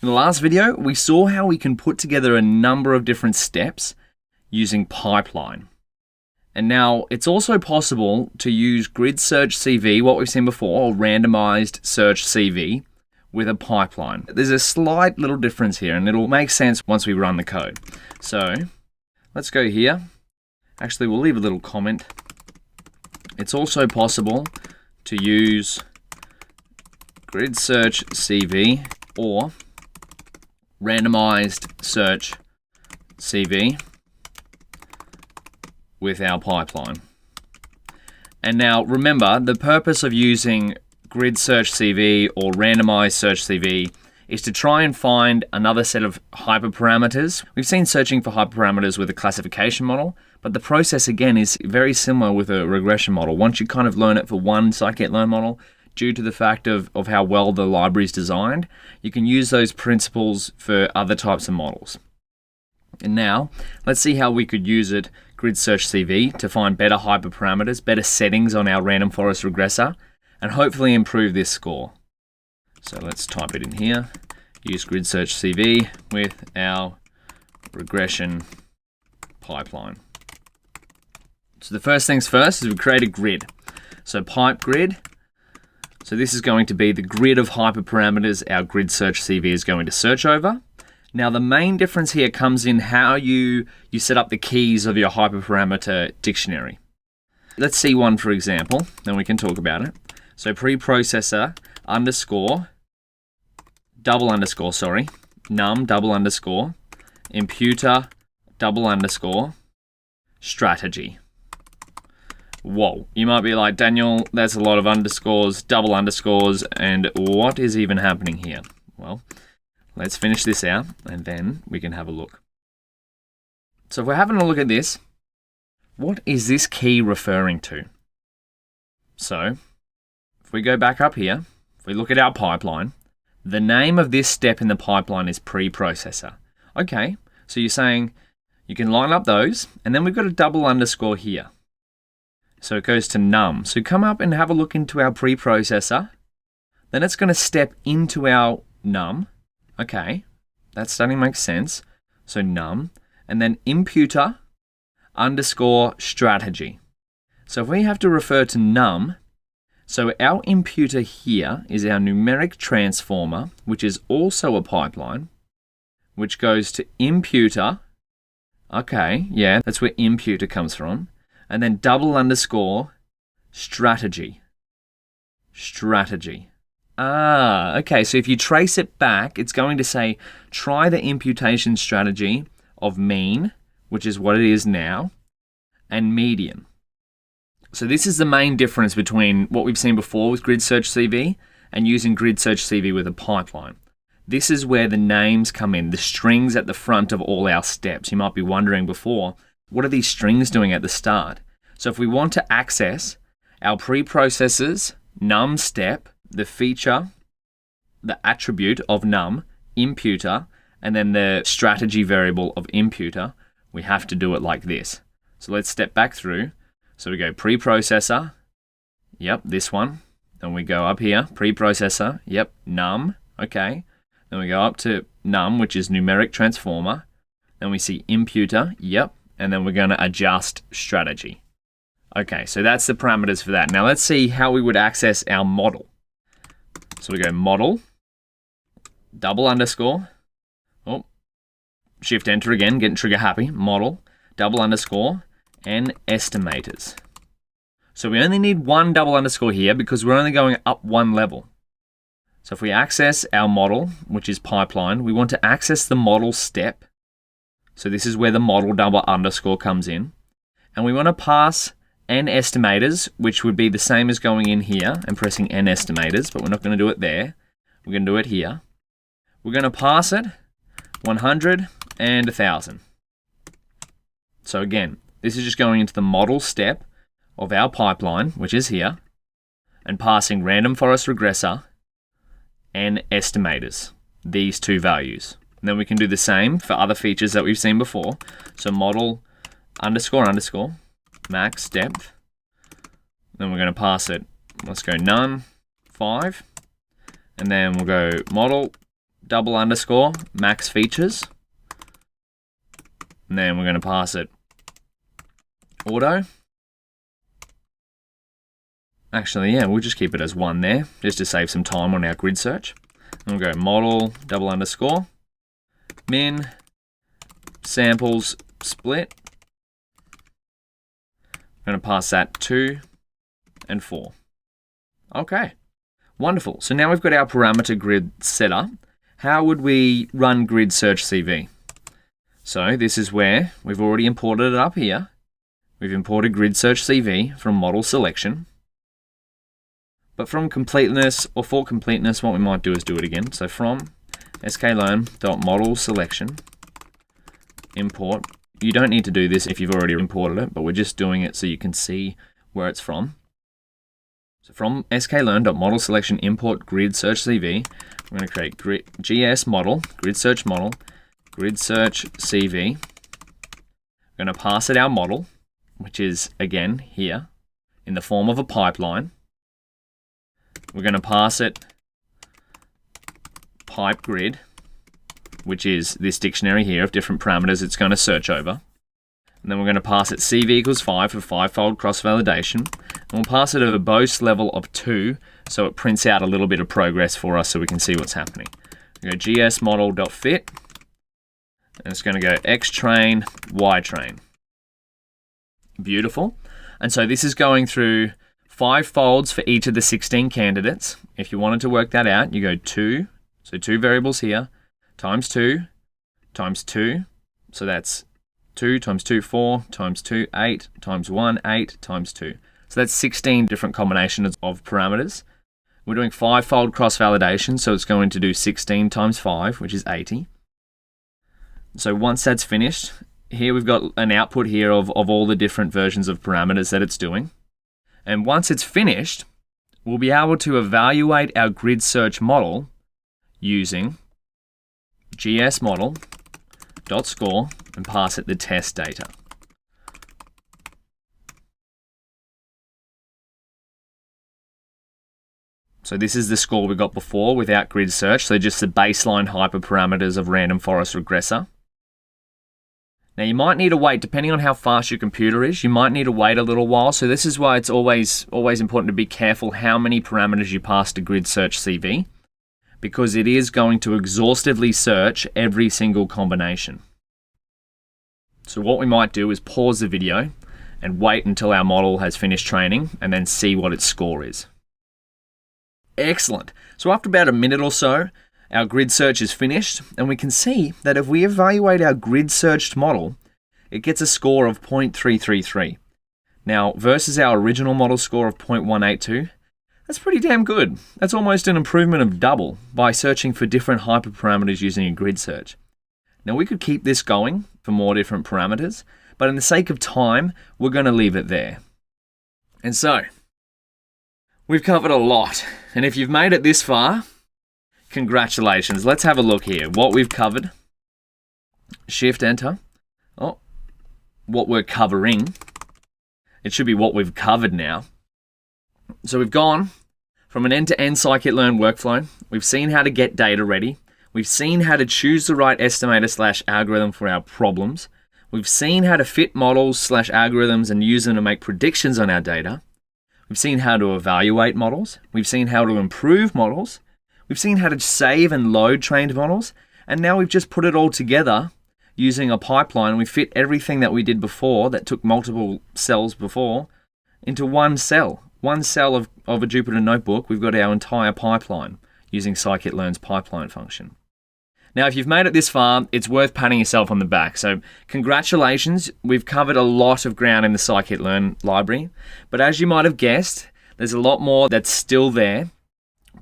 In the last video, we saw how we can put together a number of different steps using pipeline. And now it's also possible to use grid search CV, what we've seen before, or randomized search CV with a pipeline. There's a slight little difference here, and it'll make sense once we run the code. So let's go here. Actually, we'll leave a little comment. It's also possible to use grid search CV or randomized search CV with our pipeline. And now remember, the purpose of using grid search CV or randomized search CV is to try and find another set of hyperparameters. We've seen searching for hyperparameters with a classification model, but the process again is very similar with a regression model. Once you kind of learn it for one scikit-learn model, due to the fact of how well the library is designed, you can use those principles for other types of models. And now, let's see how we could use it, grid search CV, to find better hyperparameters, better settings on our random forest regressor, and hopefully improve this score. So let's type it in here, use grid search CV with our regression pipeline. So the first things first is we create a grid. So pipe grid. So this is going to be the grid of hyperparameters our grid search CV is going to search over. Now the main difference here comes in how you set up the keys of your hyperparameter dictionary. Let's see one for example, then we can talk about it. So preprocessor underscore double underscore, sorry, num double underscore, imputer double underscore, strategy. Whoa, you might be like, Daniel, that's a lot of underscores, double underscores, and what is even happening here? Well, let's finish this out and then we can have a look. So if we're having a look at this, what is this key referring to? So if we go back up here, if we look at our pipeline, the name of this step in the pipeline is preprocessor. Okay, so you're saying you can line up those, and then we've got a double underscore here. So it goes to num. So come up and have a look into our preprocessor. Then it's going to step into our num. Okay, that's starting to make sense. So num, and then imputer underscore strategy. So if we have to refer to num, so our imputer here is our numeric transformer, which is also a pipeline, which goes to imputer. Okay, yeah, that's where imputer comes from. And then double underscore strategy. Strategy. Ah, okay, so if you trace it back, it's going to say, try the imputation strategy of mean, which is what it is now, and median. So this is the main difference between what we've seen before with grid search CV and using grid search CV with a pipeline. This is where the names come in, the strings at the front of all our steps. You might be wondering before, what are these strings doing at the start? So if we want to access our preprocessor's num step, the feature, the attribute of num, imputer, and then the strategy variable of imputer, we have to do it like this. So let's step back through. So we go preprocessor, yep, this one. Then we go up here, preprocessor, yep, num, okay. Then we go up to num, which is numeric transformer. Then we see imputer, yep. And then we're going to adjust strategy. Okay, so that's the parameters for that. Now let's see how we would access our model. So we go model, double underscore, oh, shift enter again, getting trigger happy, model, double underscore, and estimators. So we only need one double underscore here because we're only going up one level. So if we access our model, which is pipeline, we want to access the model step. So this is where the model double underscore comes in. And we want to pass n estimators, which would be the same as going in here and pressing n estimators, but we're not going to do it there. We're going to do it here. We're going to pass it 100 and 1000. So again, this is just going into the model step of our pipeline, which is here, and passing random forest regressor and estimators, these two values. And then we can do the same for other features that we've seen before. So model underscore underscore max depth. Then we're going to pass it, let's go none 5. And then we'll go model double underscore max features. And then we're going to pass it auto. Actually, yeah, we'll just keep it as 1 there, just to save some time on our grid search. And we'll go model double underscore min samples split. I'm going to pass that 2 and 4. Okay, wonderful. So now we've got our parameter grid set up. How would we run grid search CV? So this is where we've already imported it up here. We've imported grid search CV from model selection. But from completeness, or for completeness, what we might do is do it again. So from Scikit-learn.model selection import. You don't need to do this if you've already imported it, but we're just doing it so you can see where it's from. So from Scikit-learn.model selection import grid search CV, we're going to create GS model, grid search CV. We're going to pass it our model, which is again here in the form of a pipeline. We're going to pass it pipe grid, which is this dictionary here of different parameters it's going to search over. And then we're going to pass it CV equals 5 for 5-fold cross-validation. And we'll pass it a verbose level of 2, so it prints out a little bit of progress for us so we can see what's happening. We go gsModel.fit, and it's going to go xtrain, ytrain. Beautiful. And so this is going through 5 folds for each of the 16 candidates. If you wanted to work that out, you go 2, so 2 variables here, times 2, times 2, so that's 2 times 2, 4, times 2, 8, times 1, 8, times 2. So that's 16 different combinations of parameters. We're doing 5-fold cross-validation, so it's going to do 16 times 5, which is 80. So once that's finished, here we've got an output here of all the different versions of parameters that it's doing. And once it's finished, we'll be able to evaluate our grid search model using gsModel.score and pass it the test data. So this is the score we got before without grid search, so just the baseline hyperparameters of random forest regressor. Now you might need to wait, depending on how fast your computer is, you might need to wait a little while. So this is why it's always important to be careful how many parameters you pass to grid search CV, because it is going to exhaustively search every single combination. So what we might do is pause the video and wait until our model has finished training and then see what its score is. Excellent. So after about a minute or so, our grid search is finished, and we can see that if we evaluate our grid searched model, it gets a score of 0.333. Now, versus our original model score of 0.182, that's pretty damn good. That's almost an improvement of double by searching for different hyperparameters using a grid search. Now, we could keep this going for more different parameters, but in the sake of time, we're going to leave it there. And so, we've covered a lot, and if you've made it this far, congratulations. Let's have a look here. What we've covered. Shift Enter. Oh, what we're covering. It should be what we've covered now. So we've gone from an end-to-end Scikit-learn workflow. We've seen how to get data ready. We've seen how to choose the right estimator/algorithm for our problems. We've seen how to fit models/algorithms and use them to make predictions on our data. We've seen how to evaluate models. We've seen how to improve models. We've seen how to save and load trained models. And now we've just put it all together using a pipeline. We fit everything that we did before that took multiple cells before into one cell. One cell of a Jupyter notebook, we've got our entire pipeline using Scikit-learn's pipeline function. Now, if you've made it this far, it's worth patting yourself on the back. So congratulations, we've covered a lot of ground in the Scikit-learn library. But as you might have guessed, there's a lot more that's still there.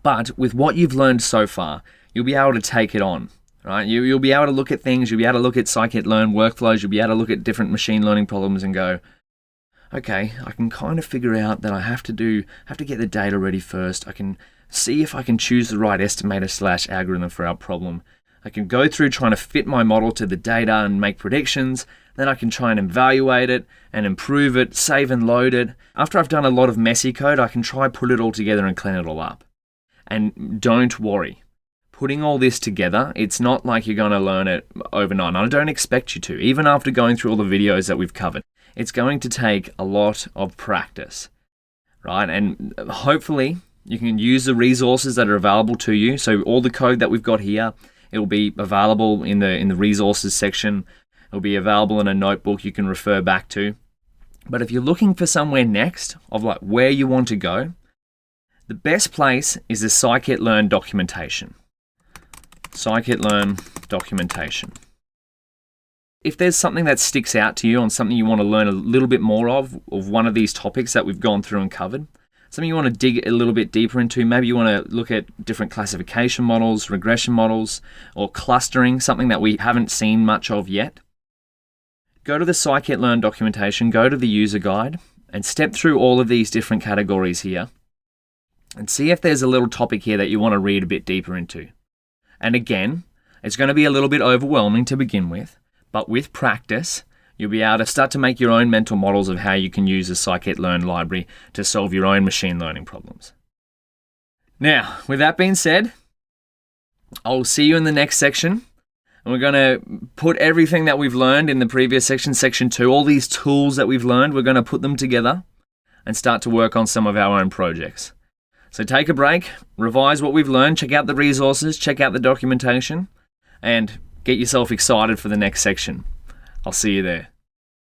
But with what you've learned so far, you'll be able to take it on. Right? You'll be able to look at things, you'll be able to look at Scikit-learn workflows, you'll be able to look at different machine learning problems and go, okay, I can kind of figure out that I have to get the data ready first. I can see if I can choose the right estimator/algorithm for our problem. I can go through trying to fit my model to the data and make predictions. Then I can try and evaluate it and improve it, save and load it. After I've done a lot of messy code, I can try put it all together and clean it all up. And don't worry. putting all this together, it's not like you're going to learn it overnight. And I don't expect you to, even after going through all the videos that we've covered. It's going to take a lot of practice, right? And hopefully you can use the resources that are available to you. So all the code that we've got here, it will be available in the resources section. It will be available in a notebook you can refer back to. But if you're looking for somewhere next of like where you want to go, the best place is the Scikit-learn documentation. Scikit-learn documentation. If there's something that sticks out to you on something you want to learn a little bit more of one of these topics that we've gone through and covered, something you want to dig a little bit deeper into, maybe you want to look at different classification models, regression models, or clustering, something that we haven't seen much of yet, go to the Scikit-learn documentation, go to the user guide, and step through all of these different categories here, and see if there's a little topic here that you want to read a bit deeper into. And again, it's going to be a little bit overwhelming to begin with, but with practice, you'll be able to start to make your own mental models of how you can use the Scikit-learn library to solve your own machine learning problems. Now, with that being said, I'll see you in the next section. And we're going to put everything that we've learned in the previous section, section 2, all these tools that we've learned, we're going to put them together and start to work on some of our own projects. So take a break, revise what we've learned, check out the resources, check out the documentation, and get yourself excited for the next section. I'll see you there.